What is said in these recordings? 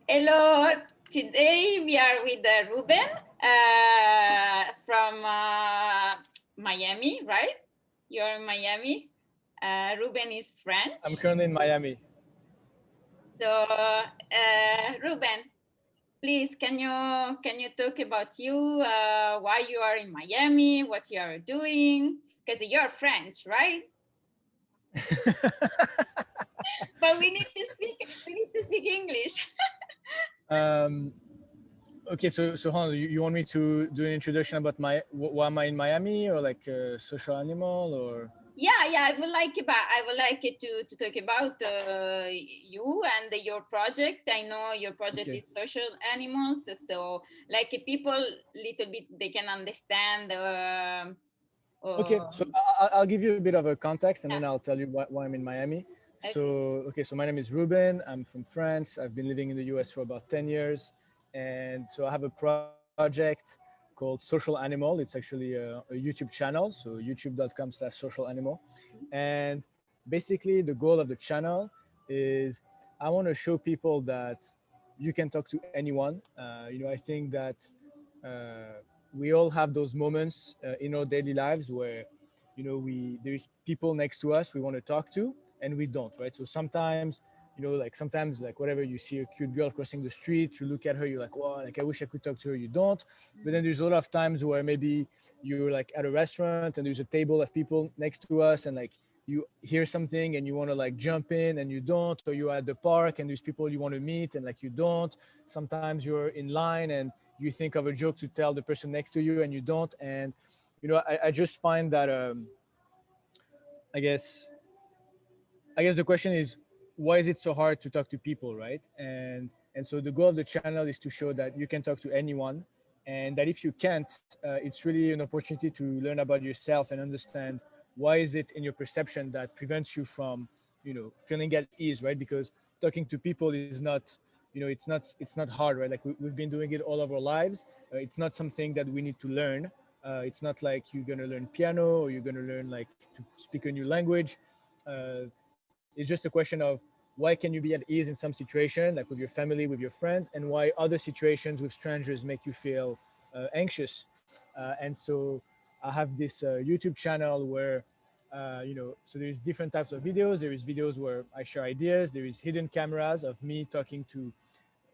Hello, today we are with Ruben from Miami, right? You're in Miami. Ruben is I'm French. currently in Miami. So, Ruben, please, can you talk about you? Why you are in Miami? What you are doing? Because you're French, right? But we need to speak English. um, okay, so hold on. You want me to do an introduction about why am I in Miami, or like a social animal, or? Yeah, I would like it to talk about you and your project. I know your project Okay. is social animals, so like people little bit they can understand. Okay, so Um, I'll give you a bit of a context, and then yeah, I'll tell you why I'm in Miami. So, okay. okay, so my name is Ruben. I'm from France. I've been living in the US for about 10 years. And so I have a project called Social Animal. It's actually a YouTube channel. So, youtube.com/social animal. And basically, the goal of the channel is I want to show people that you can talk to anyone. I think that we all have those moments in our daily lives where we there's people next to us we want to talk to, and we don't, right? So sometimes, like sometimes, like whatever, you see a cute girl crossing the street, you look at her, you're like, wow, like I wish I could talk to her. You don't. But then there's a lot of times where maybe you're like at a restaurant and there's a table of people next to us, and like you hear something and you want to like jump in and you don't, or you're at the park and there's people you want to meet and like you don't. Sometimes you're in line and you think of a joke to tell the person next to you and you don't. And I just find that I guess the question is, why is it so hard to talk to people, right? And so the goal of the channel is to show that you can talk to anyone, and that if you can't, it's really an opportunity to learn about yourself and understand why is it in your perception that prevents you from feeling at ease, right? Because talking to people is not, it's not hard, right? Like we've been doing it all of our lives. It's not something that we need to learn. It's not like you're going to learn piano or you're going to learn like to speak a new language. It's just a question of why can you be at ease in some situation, like with your family, with your friends, and why other situations with strangers make you feel anxious. And so I have this YouTube channel where, so there's different types of videos. There is videos where I share ideas. There is hidden cameras of me talking to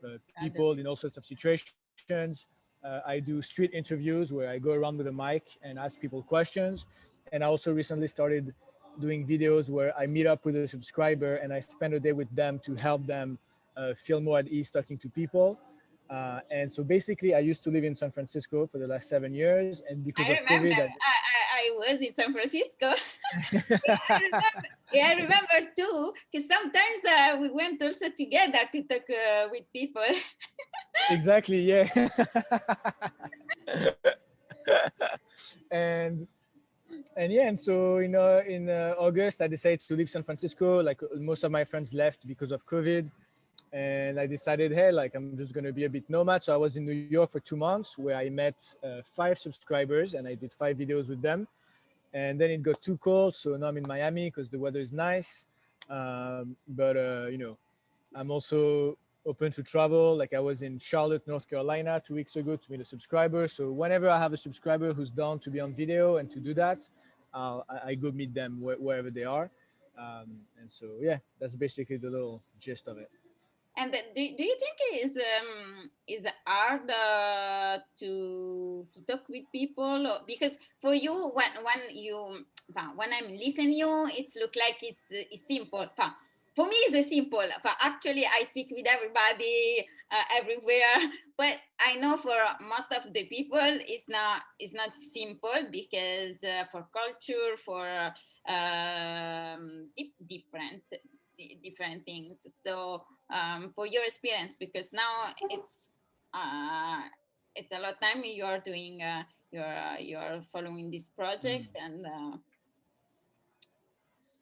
Other people in all people. sorts of situations. I do street interviews where I go around with a mic and ask people questions. And I also recently started doing videos where I meet up with a subscriber and I spend a day with them to help them feel more at ease talking to people. And so basically, I used to live in San Francisco for the last 7 years, and because I of remember. COVID, I was in San Francisco. Yeah, I remember. Yeah, I remember too. Because sometimes we went also together to talk with people. exactly, yeah. and and yeah, and so in August, I decided to leave San Francisco. Like most of my friends left because of COVID, and I decided, hey, like I'm just gonna be a bit nomad. So I was in New York for 2 months, where I met 5 subscribers, and I did 5 videos with them. And then it got too cold, so now I'm in Miami because the weather is nice. But I'm also open to travel. Like I was in Charlotte, North Carolina 2 weeks ago to meet a subscriber. So whenever I have a subscriber who's down to be on video and to do that, I go meet them wherever they are. And so yeah, that's basically the little gist of it. And do you think it is hard to talk with people? Because for you, when I'm listening you, it's look like it's simple. For me, it's simple. Actually, I speak with everybody everywhere, but I know for most of the people, it's not simple because for culture, for different things. So for your experience, because now uh, it's a lot of time you are doing you're following this project and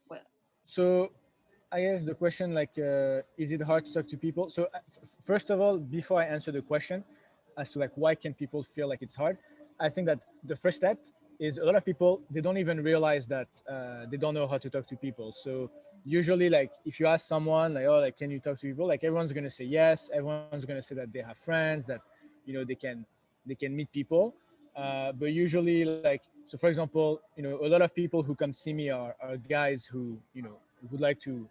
well. So I guess the question, like, is it hard to talk to people? So first of all, before I answer the question as to like why can people feel like it's hard, I think that the first step is a lot of people, they don't even realize that they don't know how to talk to people. So usually like if you ask someone like, oh, like can you talk to people, like everyone's gonna say yes, everyone's gonna say that they have friends, that they can meet people. But usually like, so for example, a lot of people who come see me are guys who would like to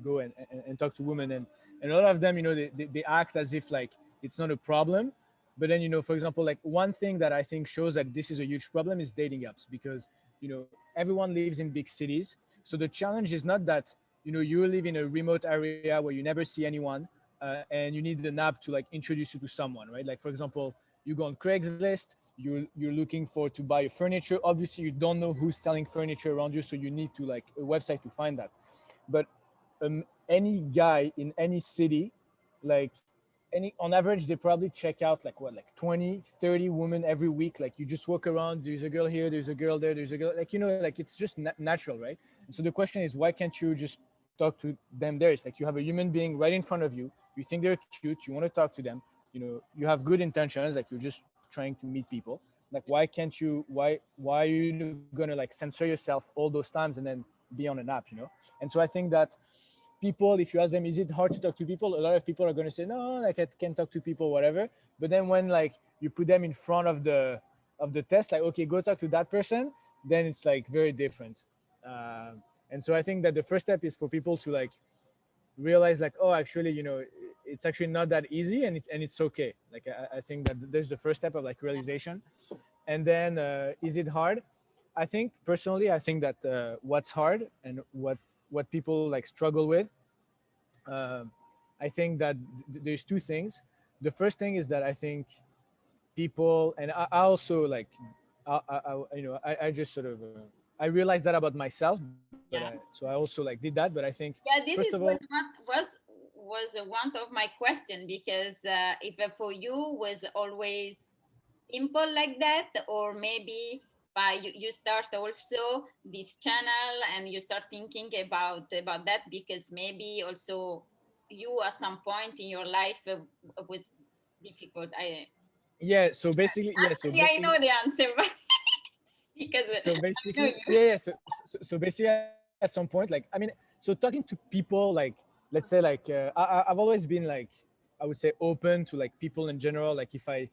go and talk to women, and a lot of them, they act as if like it's not a problem. But then, for example, like one thing that I think shows that this is a huge problem is dating apps, because everyone lives in big cities. So the challenge is not that you live in a remote area where you never see anyone, and you need an app to like introduce you to someone, right? Like for example, you go on Craigslist, you're looking for to buy a furniture. Obviously you don't know who's selling furniture around you, so you need to like a website to find that. But any guy in any city, like any on average, they probably check out like what, like 20, 30 women every week. Like you just walk around, there's a girl here, there's a girl there, there's a girl, like like it's just natural, right? And so the question is, why can't you just talk to them there? It's like you have a human being right in front of you, you think they're cute, you want to talk to them, you have good intentions, like you're just trying to meet people. Like why can't you, why are you gonna like censor yourself all those times and then be on an app? And so I think that people, if you ask them, is it hard to talk to people, a lot of people are going to say no, like I can talk to people, whatever. But then when like you put them in front of the test, like, okay, go talk to that person, then it's like very different. And so I think that the first step is for people to like realize like, oh, actually, it's actually not that easy, and it's okay. Like I think that there's the first step of like realization. And then is it hard? I think personally, I think that what's hard and what people like struggle with, uh, I think that there's two things. The first thing is that I think people, and I also like, I just sort of I realized that about myself, but so I Yeah. also like did that. But I think Yeah, first this of is all, what was one of my question, because if for you was always simple like that, or maybe by you start also this channel and you start thinking about that, because maybe also you at some point in your life was difficult. I yeah. So basically, yeah. So Actually I basically, know the answer, but because so I know basically, you. yeah, yeah. So basically, at some point, like, I mean, so talking to people, like, let's say, like, I've always been like, I would say, open to like people in general. Like, if I,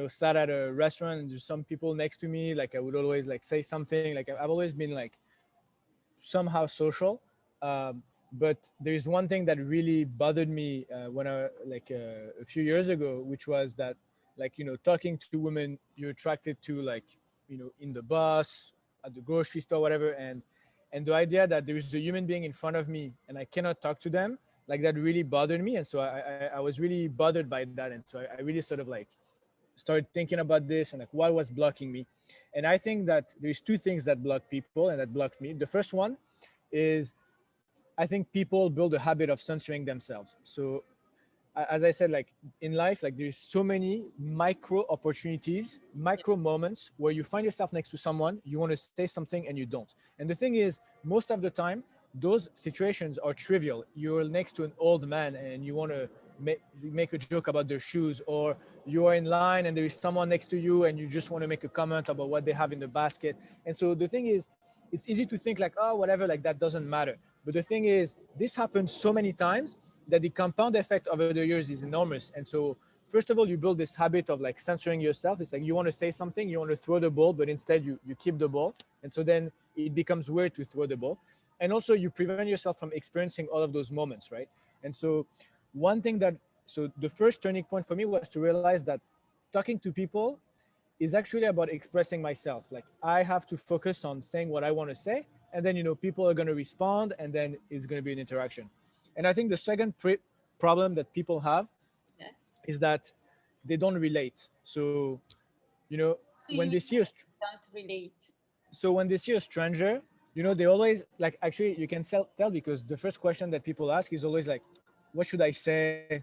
sat at a restaurant and there's some people next to me, like, I would always like say something. Like, I've always been like somehow social. But there's one thing that really bothered me when I like a few years ago, which was that like talking to women you're attracted to, like in the bus, at the grocery store, whatever, and the idea that there is a human being in front of me and I cannot talk to them, like that really bothered me. And so I was really bothered by that, and so I really sort of like started thinking about this and like what was blocking me. And I think that there's two things that block people and that blocked me. The first one is, I think people build a habit of censoring themselves. So as I said, like in life, like there's so many micro opportunities, micro moments where you find yourself next to someone, you want to say something and you don't. And the thing is, most of the time, those situations are trivial. You're next to an old man and you want to make a joke about their shoes, or you are in line and there is someone next to you and you just want to make a comment about what they have in the basket. And so the thing is, it's easy to think like, oh, whatever, like that doesn't matter. But the thing is, this happens so many times that the compound effect over the years is enormous. And so, first of all, you build this habit of like censoring yourself. It's like you want to say something, you want to throw the ball, but instead you keep the ball. And so then it becomes weird to throw the ball. And also, you prevent yourself from experiencing all of those moments, right? And so, one thing that, so the first turning point for me was to realize that talking to people is actually about expressing myself. Like I have to focus on saying what I want to say, and then people are going to respond, and then it's going to be an interaction. And I think the second problem that people have Yeah. is that they don't relate. So Do when you they see a don't relate? when they see a stranger, they always like, actually you can tell because the first question that people ask is always like, what should I say?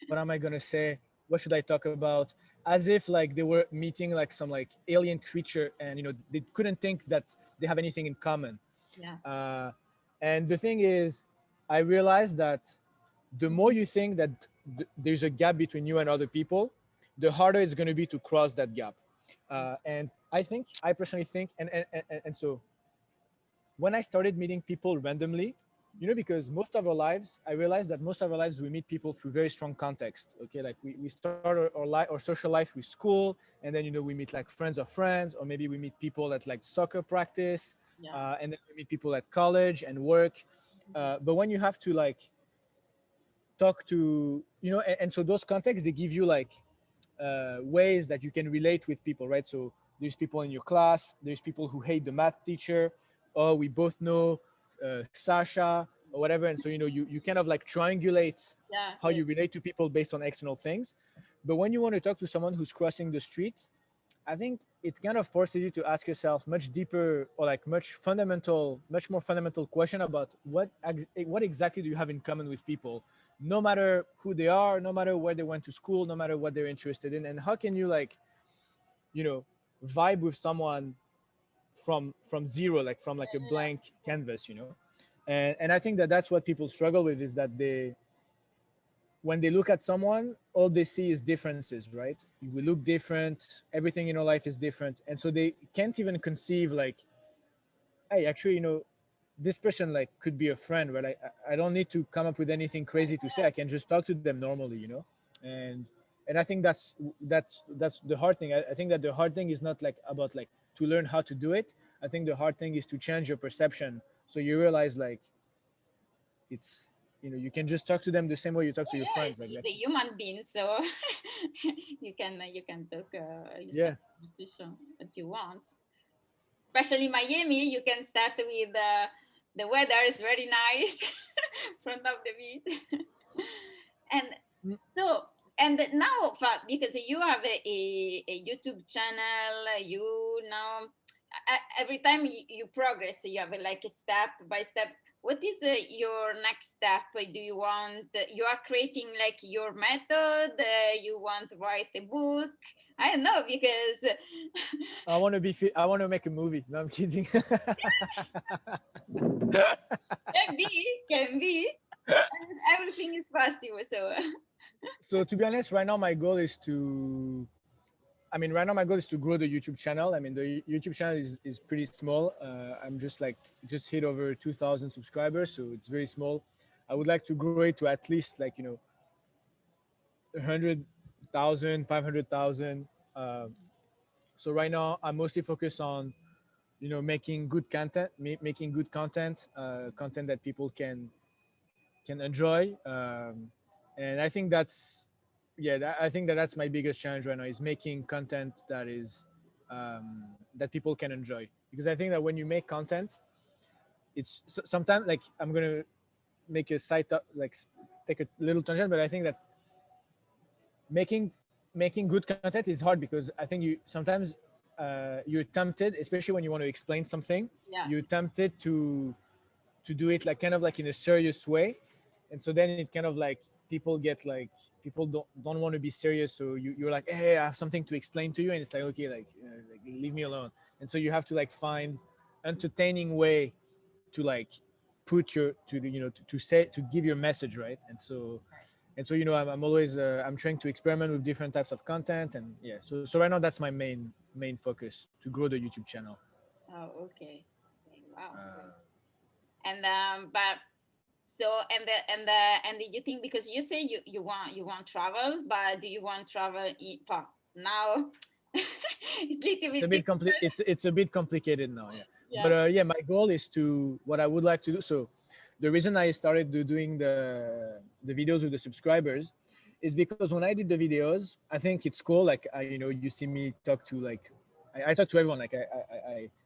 What am I Yeah. going to say? What should I talk about? As if like they were meeting like some like alien creature, and they couldn't think that they have anything in common. Yeah. uh, and the thing is, I realized that the more you think that there's a gap between you and other people, the harder it's going to be to cross that gap. And I personally think, and so when I started meeting people randomly, because most of our lives, I realized that most of our lives we meet people through very strong context. Okay, like we start our social life with school, and then we meet like friends of friends, or maybe we meet people at like soccer practice, Yeah. and then we meet people at college and work. But when you have to like talk to, and so those contexts, they give you like ways that you can relate with people, right? So there's people in your class, there's people who hate the math teacher, or we both know Sasha or whatever, and so you kind of like triangulate Yeah. how you relate to people based on external things. But when you want to talk to someone who's crossing the street, I think it kind of forces you to ask yourself much deeper, or like much more fundamental question about what exactly do you have in common with people, no matter who they are, no matter where they went to school, no matter what they're interested in, and how can you like, you know, vibe with someone from zero, like from like a blank canvas. And I think that that's what people struggle with, is that they, when they look at someone, all they see is differences, right? We look different, everything in our life is different, and so they can't even conceive like, hey, actually, this person like could be a friend, right? I don't need to come up with anything crazy to say. I can just talk to them normally. And I think that's the hard thing. I think that the hard thing is not like about like to learn how to do it. I think the hard thing is to change your perception, so you realize like it's, you can just talk to them the same way you talk to your Yeah, friends, like it's a that's, human being, so you can talk, you start yeah. a conversation that you want. Especially Miami, you can start with the weather is very nice, front of the beach, and Mm. so, and now because you have a YouTube channel, you know, every time you progress, you have like a step by step. What is your next step? Do you want, you are creating like your method? You want to write a book? I don't know, because I want to make a movie. No, I'm kidding. can be, everything is possible. So So to be honest, right now my goal is to, I mean, right now my goal is to grow the YouTube channel. I mean, the YouTube channel is pretty small. I'm just hit over 2,000 subscribers, so it's very small. I would like to grow it to at least like 100,000, 500,000. So right now I'm mostly focused on making good content, making good content, content that people can enjoy. And I think that's, yeah, I think that that's my biggest challenge right now, is making content that is that people can enjoy. Because I think that when you make content, it's sometimes like, I'm gonna make a like take a little tangent, but I think that making making good content is hard, because I think you sometimes you're tempted, especially when you want to explain something, yeah, you're tempted to do it like kind of like in a serious way, and so then it kind of like people get like, people don't want to be serious, so you're like, hey, I have something to explain to you, and it's like, okay, like leave me alone. And so you have to like find entertaining way to like put your to the, to say, to give your message, right? And so I'm always I'm trying to experiment with different types of content, and yeah, so right now that's my main focus, to grow the YouTube channel. oh, okay, okay, wow, uh, great. And but so, and did you think, because you say you want travel, but do you want travel now? It's a little it's a bit bit difficult. it's a bit complicated now, yeah. Yeah, But yeah, my goal is to, what I would like to do. So the reason I started doing the videos with the subscribers is because when I did the videos, I think it's cool, like you see me talk to like, I talk to everyone, like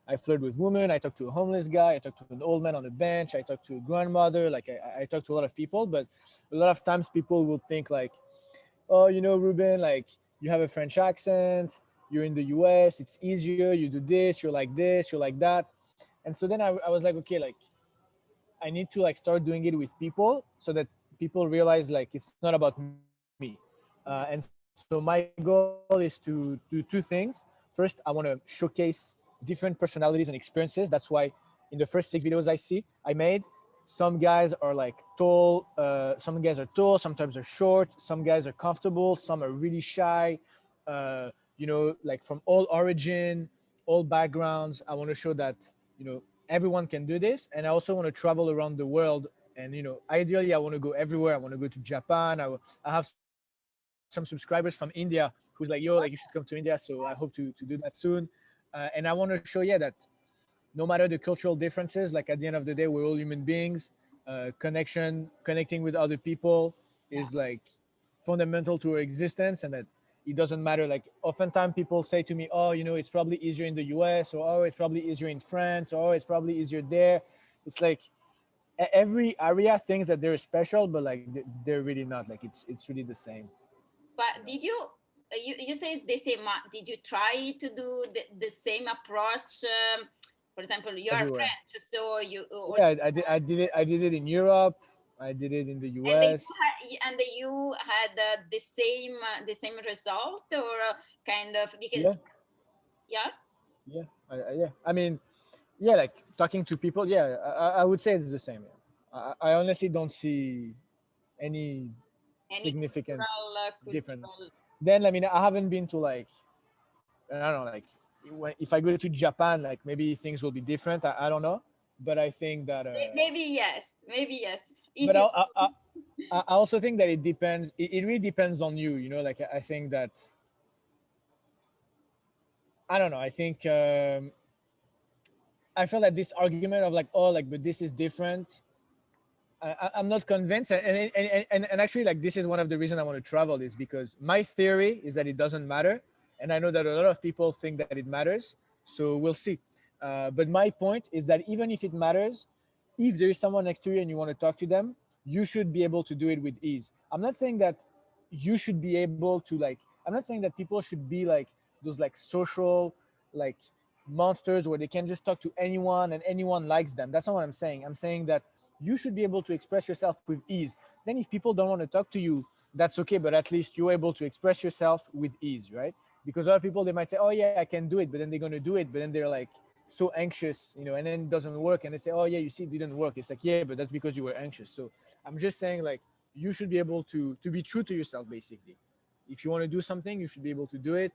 I flirt with women, I talk to a homeless guy, I talk to an old man on a bench, I talk to a grandmother, like I talk to a lot of people. But a lot of times people will think like, oh, Ruben, like you have a French accent, you're in the US, it's easier, you do this, you're like that. And so then I was like, okay, like I need to like start doing it with people, so that people realize like it's not about me. And so my goal is to do two things. First, I want to showcase different personalities and experiences. That's why in the first 6 videos I made, some guys are like tall, some guys are tall, sometimes they're short, some guys are comfortable, some are really shy, like from all origin, all backgrounds. I want to show that, everyone can do this, and I also want to travel around the world. And ideally, I want to go everywhere. I want to go to Japan. I have some subscribers from India who's like, yo, like you should come to India. So I hope to do that soon. And I want to show, yeah, that no matter the cultural differences, like at the end of the day, we're all human beings. Connecting with other people Yeah. is like fundamental to our existence, and that it doesn't matter. Like oftentimes people say to me, oh, it's probably easier in the US, or oh, it's probably easier in France, or oh, it's probably easier there. It's like every area thinks that they're special, but like they're really not. Like it's really the same. you But know did you, you say the same, did you try to do the same approach? For example, you are Everywhere. French, so you Yeah, also, I did it in Europe. I did it in the and then US. you had the same result, or kind of, Yeah, because yeah. yeah, yeah. I mean, yeah, like talking to people. Yeah, I would say it's the same. Yeah. I honestly don't see any Any significant difference. cultural. Then, I mean, I haven't been to like, I don't know, like if I go to Japan, like maybe things will be different. I don't know, but I think that. Maybe yes, maybe yes. If But you, I also think that it depends. It really depends on you. Like I think that, I don't know. I think I feel that this argument of like, oh, like, but this is different. I'm not convinced, and actually, like, this is one of the reasons I want to travel, is because my theory is that it doesn't matter, and I know that a lot of people think that it matters. So we'll see. But my point is that even if it matters, if there is someone next to you and you want to talk to them, you should be able to do it with ease. I'm not saying that you should be able to like. I'm not saying that people should be like those like social like monsters where they can just talk to anyone and anyone likes them. That's not what I'm saying. I'm saying that you should be able to express yourself with ease. Then if people don't want to talk to you, that's okay, but at least you're able to express yourself with ease, right? Because a lot of people, they might say, oh yeah, I can do it, but then they're going to do it, but then they're like so anxious, and then it doesn't work, and they say, oh yeah, you see, it didn't work. It's like, yeah, but that's because you were anxious. So I'm just saying, like, you should be able to be true to yourself, basically. If you want to do something, you should be able to do it.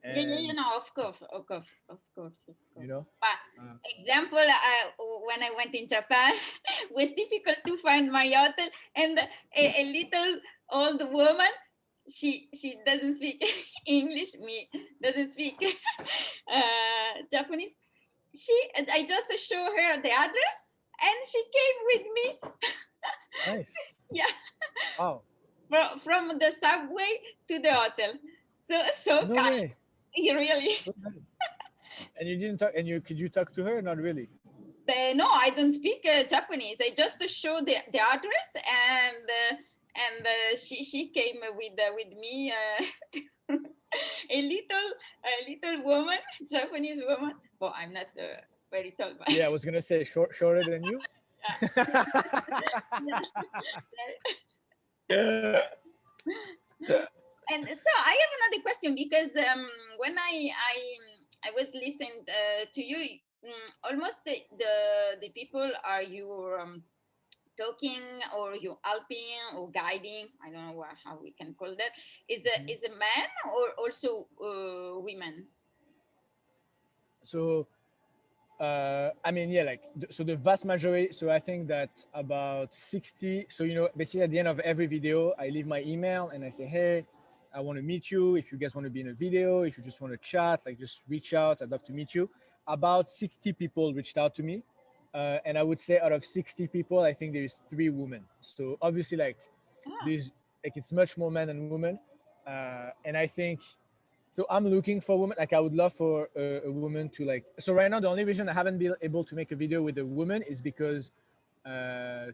yeah, yeah, And of course, of course, of course, of you course. know But uh, example, when I went in Japan, was difficult to find my hotel, and a little old woman. She doesn't speak English. Me doesn't speak Japanese. I just show her the address, and she came with me. nice. Yeah, Wow. from the subway to the hotel. So No kind. way. Really. So nice. And you didn't talk, and could you talk to her? Not really. No, I don't speak Japanese. I just show the address, and she came with me. A little woman, Japanese woman. Well, I'm not very tall, but Yeah, I was gonna say shorter than you. yeah. And so I have another question, because when I was listening to you, almost the people are you talking, or you helping, or guiding. I don't know how we can call that. Is a man, or also women? So I mean, yeah, like so the vast majority. So I think that about 60. So basically at the end of every video, I leave my email and I say, hey, I want to meet you. If you guys want to be in a video, if you just want to chat, like just reach out. I'd love to meet you. About 60 people reached out to me, and I would say out of 60 people, I think there is 3 women. So obviously, like Ah, there's like it's much more men than women, and I think so I'm looking for women. Like I would love for a woman to like. So right now, the only reason I haven't been able to make a video with a woman is because uh,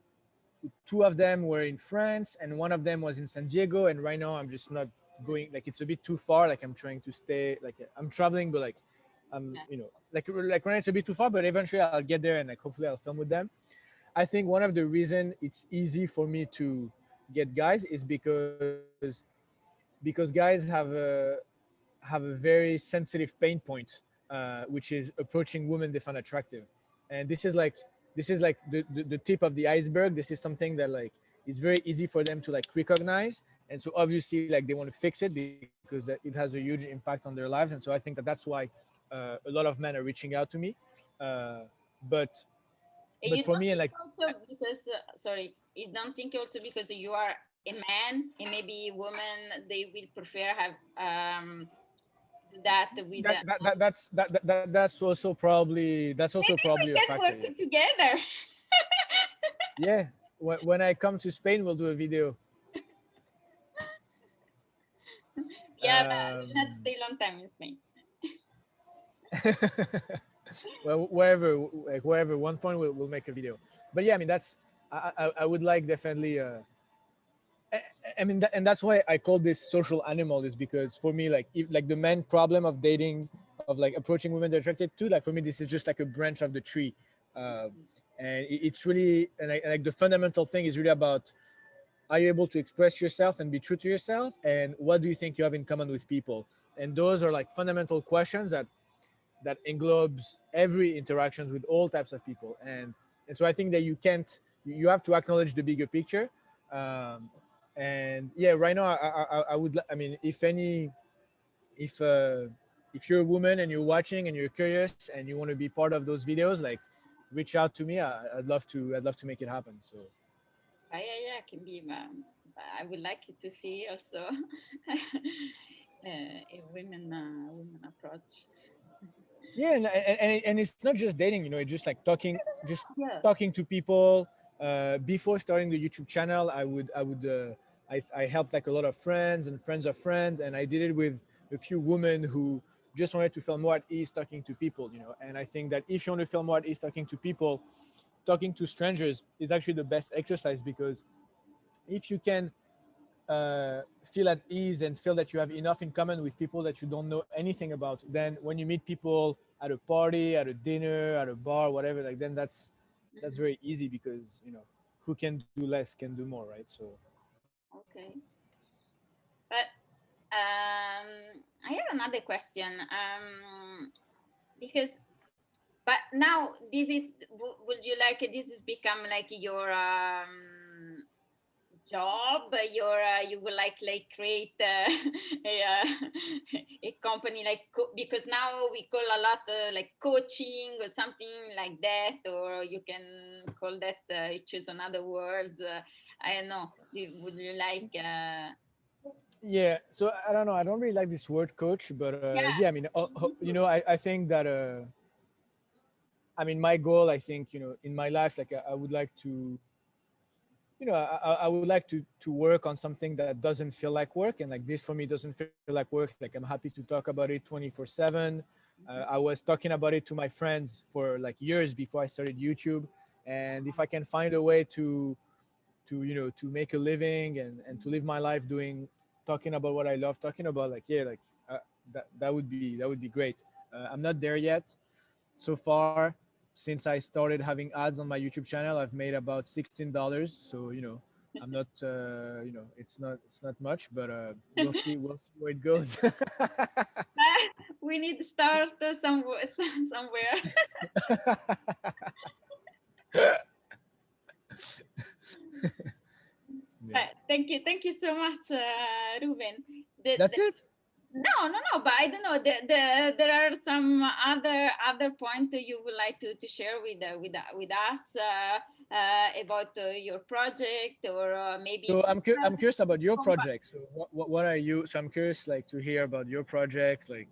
2 of them were in France and one of them was in San Diego. And right now, I'm just not going. Like it's a bit too far. Like I'm trying to stay. Like I'm traveling, but like I'm, yeah. like right now it's a bit too far. But eventually, I'll get there and like hopefully I'll film with them. I think one of the reason it's easy for me to get guys is because guys have a very sensitive pain point, which is approaching women they find attractive, and this is like the tip of the iceberg. This is something that like is very easy for them to like recognize, and so obviously like they want to fix it because it has a huge impact on their lives, and so I think that that's why a lot of men are reaching out to me. Uh, but You for don't me, and think like, also because sorry, you don't think also because you are a man and maybe women they will prefer have do that with that's also maybe we probably a can factor. work Yeah, it together. yeah. When I come to Spain, we'll do a video. Yeah, but I will not Um, stay long time in Spain. well, wherever, one point we'll make a video. But yeah, I mean, that's I would like definitely. I, I mean, and that's why I call this social animal, is because for me, like, if, like the main problem of dating, of like approaching women they're attracted to, like for me, this is just like a branch of the tree. Uh, and it's really, and like the fundamental thing is really about, are you able to express yourself and be true to yourself, and what do you think you have in common with people? And those are like fundamental questions that englobes every interactions with all types of people. And so I think that you can't, you have to acknowledge the bigger picture. um, and yeah, right now I would, I mean, if any, if if you're a woman and you're watching and you're curious and you want to be part of those videos, like, reach out to me. I'd love to make it happen. So Yeah, can be. I would like to see also a women approach. yeah, and it's not just dating, it's just like talking, just Yeah. talking to people. Before starting the YouTube channel, I helped like a lot of friends and friends of friends, and I did it with a few women who just wanted to feel more at ease talking to people. And I think that if you want to feel more at ease talking to people, talking to strangers is actually the best exercise, because if you can feel at ease and feel that you have enough in common with people that you don't know anything about, then when you meet people at a party, at a dinner, at a bar, whatever, like, then that's Mhm. very easy, because who can do less can do more, right? So Okay, but I have another question. Because but now this is would you like this has become like your job, you would like create a, a company like because now we call a lot like coaching or something like that, or you can call that choose another words, I don't know. Would you like yeah, so I don't know, I don't really like this word coach, but yeah, yeah, I mean, me too. I think that I mean, my goal, I think, in my life, like, I would like to, I would like to work on something that doesn't feel like work, and like, this for me doesn't feel like work. Like, I'm happy to talk about it 24/7. I was talking about it to my friends for like years before I started YouTube, and if I can find a way to to make a living and to live my life doing, talking about what I love talking about, like, yeah, like, that would be great. I'm not there yet. So far, since I started having ads on my YouTube channel, I've made about $16. So I'm not, it's not much, but we'll see where it goes. We need to start somewhere somewhere. Yeah, Thank you so much, Ruben. that's it. No, but I don't know. There are some other point that you would like to share with us about your project, or maybe So I'm curious about your project. So what are you? So I'm curious, like, to hear about your project. Like,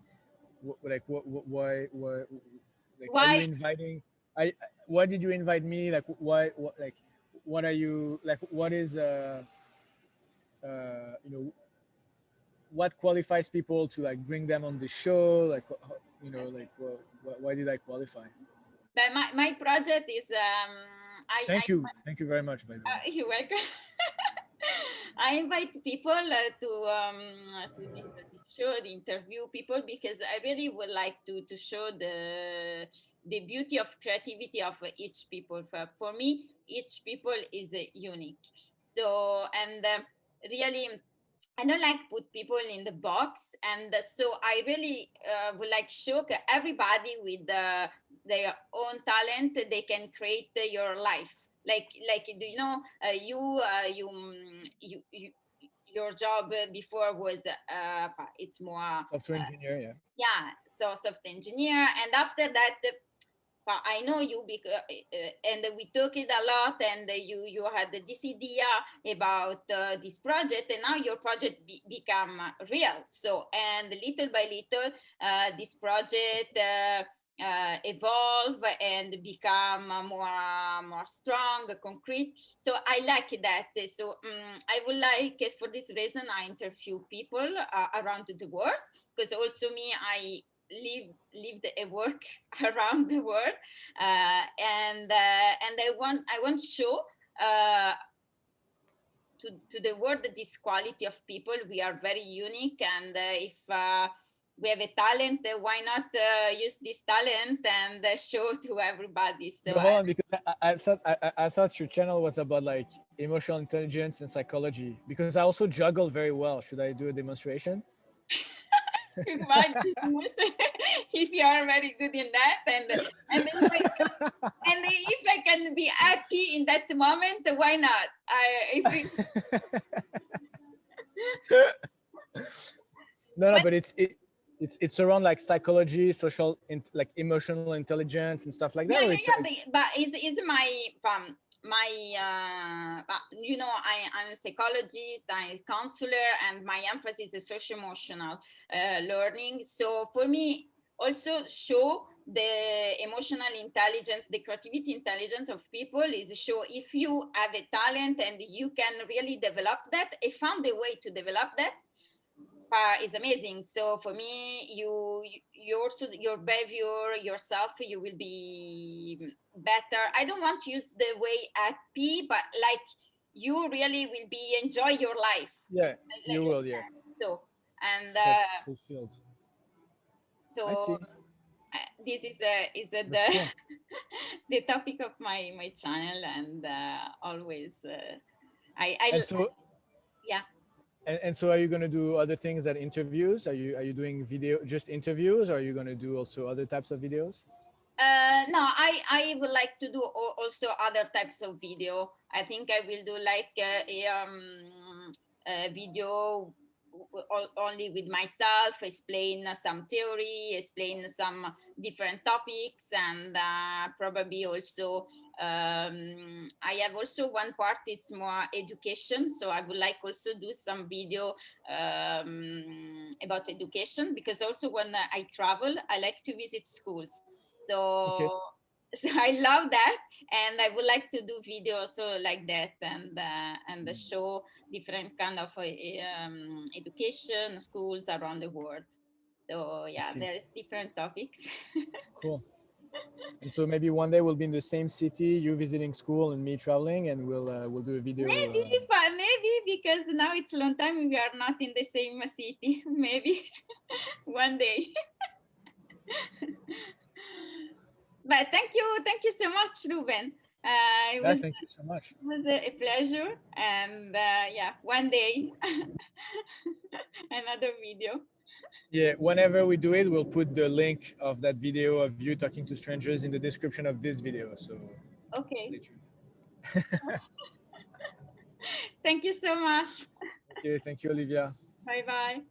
why, like, are you why. inviting? I Why did you invite me? Like, why, like, what are you, like, what is you know what qualifies people to like bring them on the show? Like, like, why did I qualify? But my project is Thank you very much, by the way. you're welcome. I invite people to this show, the interview people, because I really would like to show the beauty of creativity of each people. For me, each people is unique. So and really, I don't like put people in the box, and so I really would like show everybody with their own talent. They can create your life. Like do you know you your job before was it's more Software engineer, yeah. yeah, so software engineer, and after that but I know you and we talked it a lot, and you had this idea about this project, and now your project become real. So, and little by little, this project evolve and become more strong, concrete. So I like that. So I would like, for this reason, I interview people around the world, because also me, I lived and work around the world, and I want to show to the world this quality of people. We are very unique, and if we have a talent, why not use this talent and show to everybody? So But hold on, because I thought your channel was about like emotional intelligence and psychology. Because I also juggle very well. Should I do a demonstration? why if you are very good in that, and if I can be happy in that moment, why not? No, but it's around like psychology, social, like emotional intelligence and stuff like that. Or it's but is my I'm a psychologist, I'm a counselor, and my emphasis is social emotional learning. So for me, also show the emotional intelligence, the creativity intelligence of people is show if you have a talent and you can really develop that. I found a way to develop that is amazing. So for me, you also your behavior yourself, you will be better. I don't want to use the way happy, but like you really will be enjoy your life. Yeah, you will. Yeah. So and Fulfilled. I so see. this is That's cool. the topic of my channel, and always I And so yeah. and so, are you going to do other things that interviews? Are you doing video just interviews? Or are you going to do also other types of videos? No, I would like to do also other types of video. I think I will do like a video only with myself, explain some theory, explain some different topics, and probably also I have also one part, it's more education. So I would like also do some video about education, because also when I travel, I like to visit schools. Okay. So so I love that, and I would like to do videos so like that, and show different kind of education schools around the world. So I yeah, see. there is different topics. Cool. And so maybe one day we'll be in the same city, you visiting school and me traveling, and we'll do a video. Maybe because now it's a long time we are not in the same city. Maybe one day. But thank you so much, Ruben. It was Thank you so much. a pleasure, and yeah, one day another video. Yeah, whenever we do it, we'll put the link of that video of you talking to strangers in the description of this video. So Okay. stay tuned. Thank you so much. Okay, thank you, Olivia. Bye bye.